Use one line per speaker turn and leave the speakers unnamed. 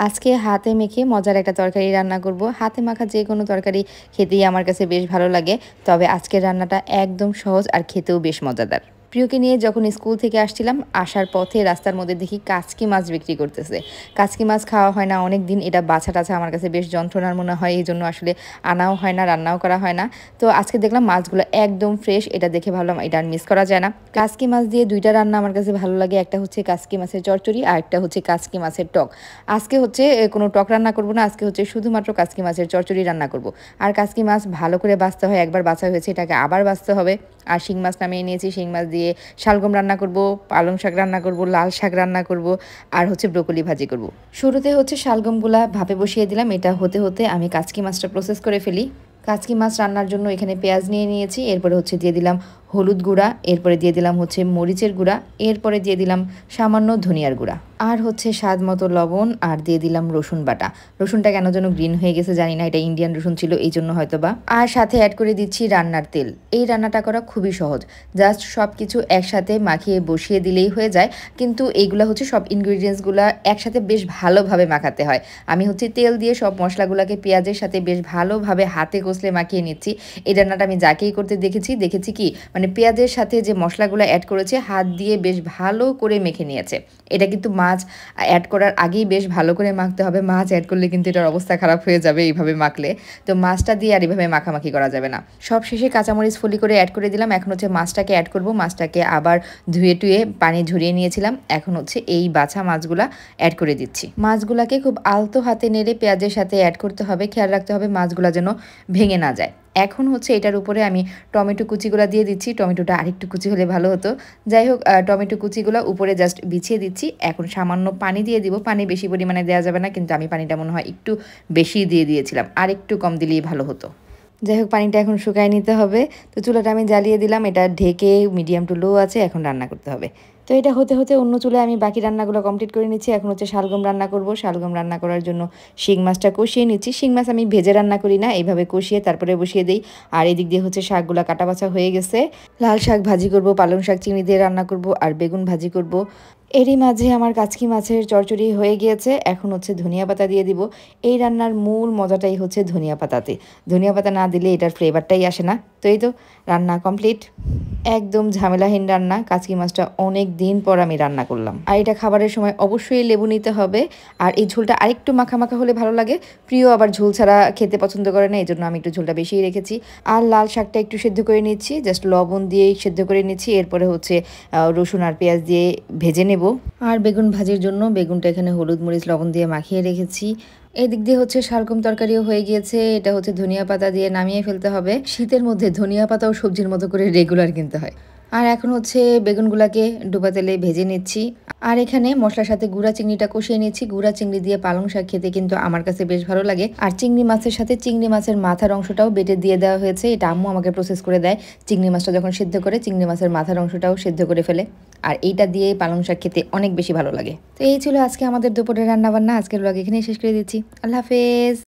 আজকে হাতে মেখে মজার একটা তরকারি রান্না করব। হাতে মাখা যে কোনো তরকারি খেতেই আমার কাছে বেশ ভালো লাগে। তবে আজকের রান্নাটা একদম সহজ আর খেতেও বেশ মজাদার। প্রিয়কে নিয়ে যখন স্কুল থেকে আসছিলাম, আসার পথে রাস্তার মধ্যে দেখি কাচকি মাছ বিক্রি করতেছে। কাচকি মাছ খাওয়া হয় না অনেক দিন, এটা বাছা টাছা আমার কাছে বেশ যন্ত্রণার মনে হয়, এই জন্য আসলে আনাও হয় না, রান্নাও করা হয় না। তো আজকে দেখলাম মাছগুলো একদম ফ্রেশ, এটা দেখে ভাবলাম এটা আর মিস করা যায় না। কাচকি মাছ দিয়ে দুইটা রান্না আমার কাছে ভালো লাগে, একটা হচ্ছে কাচকি মাছের চরচড়ি আর একটা হচ্ছে কাচকি মাছের টক। আজকে হচ্ছে কোনো টক রান্না করব না, আজকে হচ্ছে শুধুমাত্র কাচকি মাছের চরচড়ি রান্না করব। আর কাচকি মাছ ভালো করে বাছতে হয়, একবার বাছা হয়েছে এটাকে আবার বাছতে হবে। আর শিং মাছ নামিয়ে নিয়েছি, শিং মাছ দিয়ে শালগম রান্না করব, পালং শাক রান্না করব, লাল শাক রান্না করব, আর হচ্ছে ব্রোকলি ভাজি করব। শুরুতে হচ্ছে শালগমগুলা ভাপে বসিয়ে দিলাম, এটা হতে হতে আমি কাচকি মাছটা প্রসেস করে ফেলি। কাচকি মাছ রান্নার জন্য এখানে পেঁয়াজ নিয়ে নিয়েছি, এরপরে হচ্ছে দিয়ে দিলাম হলুদ গুঁড়া, এরপরে দিয়ে দিলাম হচ্ছে মরিচের গুঁড়া, এরপরে দিয়ে দিলাম সামান্য ধনিয়ার গুঁড়া, আর হচ্ছে স্বাদ মতো লবণ, আর দিয়ে দিলাম রসুন বাটা। রসুনটা কেন যেন গ্রিন হয়ে গেছে জানি না, এটা ইন্ডিয়ান রসুন ছিল এই জন্য হয়তো বা। আর সাথে অ্যাড করে দিচ্ছি রান্নার তেল। এই রান্নাটা করা খুবই সহজ, জাস্ট সব কিছু একসাথে মাখিয়ে বসিয়ে দিলেই হয়ে যায়। কিন্তু এইগুলা হচ্ছে সব ইনগ্রিডিয়েন্টসগুলো একসাথে বেশ ভালোভাবে মাখাতে হয়। আমি হচ্ছে তেল দিয়ে সব মশলাগুলোকে পেঁয়াজের সাথে বেশ ভালোভাবে হাতে কষলে মাখিয়ে নিচ্ছি। এই রান্নাটা আমি যাকেই করতে দেখেছি কি মানে পেঁয়াজের সাথে যে মশলাগুলো অ্যাড করেছে হাত দিয়ে বেশ ভালো করে মেখে নিয়েছে। এটা কিন্তু মাছ অ্যাড করার আগেই বেশ ভালো করে মাখতে হবে, মাছ অ্যাড করলে কিন্তু এটার অবস্থা খারাপ হয়ে যাবে এইভাবে মাখলে। তো মাছটা দিয়ে আর এইভাবে মাখামাখি করা যাবে না। সব শেষে কাঁচামরিচ ফলি করে অ্যাড করে দিলাম। এখন হচ্ছে মাছটাকে অ্যাড করব, মাছটাকে আবার ধুয়ে টুয়ে পানি ঝরিয়ে নিয়েছিলাম। এখন হচ্ছে এই বাছা মাছগুলা অ্যাড করে দিচ্ছি। মাছগুলাকে খুব আলতো হাতে নেড়ে পেঁয়াজের সাথে অ্যাড করতে হবে, খেয়াল রাখতে হবে মাছগুলা যেন ভেঙে না যায়। এখন হচ্ছে এটার উপরে আমি টমেটো কুচিগুলা দিয়ে দিচ্ছি, টমেটোটা আরেকটু কুচি হলে ভালো হতো। যাই হোক, টমেটো কুচিগুলো উপরে জাস্ট বিছিয়ে দিচ্ছি। এখন সামান্য পানি দিয়ে দিব, পানি বেশি পরিমাণে দেওয়া যাবে না, কিন্তু আমি পানিটা মনে হয় একটু বেশি দিয়ে দিয়েছিলাম, আর একটু কম দিলেই ভালো হতো। যাই হোক, পানিটা এখন শুকায় নিতে হবে। তো চুলাটা আমি জ্বালিয়ে দিলাম, এটা ঢেকে মিডিয়াম টু লো আছে এখন রান্না করতে হবে। তো এটা হতে হতে অন্য চুলায় আমি বাকি রান্নাগুলো কমপ্লিট করে নিচ্ছি। এখন হচ্ছে শালগম রান্না করব। শালগম রান্না করার জন্য শিং মাছটা কষিয়ে নিচ্ছি। শিং মাছ আমি ভেজে রান্না করি না, এইভাবে কষিয়ে তারপরে বসিয়ে দিই। আর এদিক দিয়ে হচ্ছে শাকগুলো কাটা বাছা হয়ে গেছে। লাল শাক ভাজি করব, পালং শাক চিংড়ি দিয়ে রান্না করব, আর বেগুন ভাজি করব। এরই মাঝে আমার কাচকি মাছের চচ্চড়ি হয়ে গিয়েছে। এখন হচ্ছে ধনিয়া পাতা দিয়ে দিব। এই রান্নার মূল মজাটাই হচ্ছে ধনিয়া পাতাতে, ধনিয়া পাতা না দিলে এটার ফ্লেভারটাই আসে না। তো এই তো রান্না কমপ্লিট, একদম ঝামেলাহীন রান্না। কাচকি মাছটা অনেক দিন পর আমি রান্না করলাম। আর এটা খাবারের সময় অবশ্যই লেবু নিতে হবে। আর এই ঝোলটা আরেকটু মাখা মাখা হলে ভালো লাগে। প্রিয় আবার ঝোল ছাড়া খেতে পছন্দ করে না, এই জন্য আমি একটু ঝোলটা বেশিই রেখেছি। আর লাল শাকটা একটু সেদ্ধ করে নিচ্ছি, জাস্ট লবণ দিয়েই সেদ্ধ করে নিচ্ছি। এরপরে হচ্ছে রসুন আর পেঁয়াজ দিয়ে ভেজে নেব। আর বেগুন ভাজির জন্য বেগুনটা এখানে হলুদ মরিচ লবণ দিয়ে মাখিয়ে রেখেছি। এদিক দিয়ে হচ্ছে শালগম তরকারিও হয়ে গিয়েছে, এটা হচ্ছে ধনিয়া পাতা দিয়ে নামিয়ে ফেলতে হবে। শীতের মধ্যে ধনিয়া পাতাও সবজির মতো করে রেগুলার কিনতে হয়। আর এখন হচ্ছে বেগুনগুলাকে ডুবা তেলে ভেজে নিচ্ছি। আর এখানে মশলার সাথে গুঁড়া চিংড়িটা কষিয়ে নিচ্ছি। গুঁড়া চিংড়ি দিয়ে পালং শাক খেতে কিন্তু আমার কাছে বেশ ভালো লাগে। আর চিংড়ি মাছের সাথে চিংড়ি মাছের মাথার অংশটাও বেটে দিয়ে দেওয়া হয়েছে, এটা আম্মু আমাকে প্রসেস করে দেয়। চিংড়ি মাছটা যখন সিদ্ধ করে চিংড়ি মাছের মাথার অংশটাও সিদ্ধ করে ফেলে, আর এইটা দিয়ে পালং শাক খেতে অনেক বেশি ভালো লাগে। তো এই ছিল আজকে আমাদের দুপুরের রান্নাবান্না। আজকের ব্লগ এখানেই শেষ করে দিচ্ছি। আল্লাহ হাফেজ।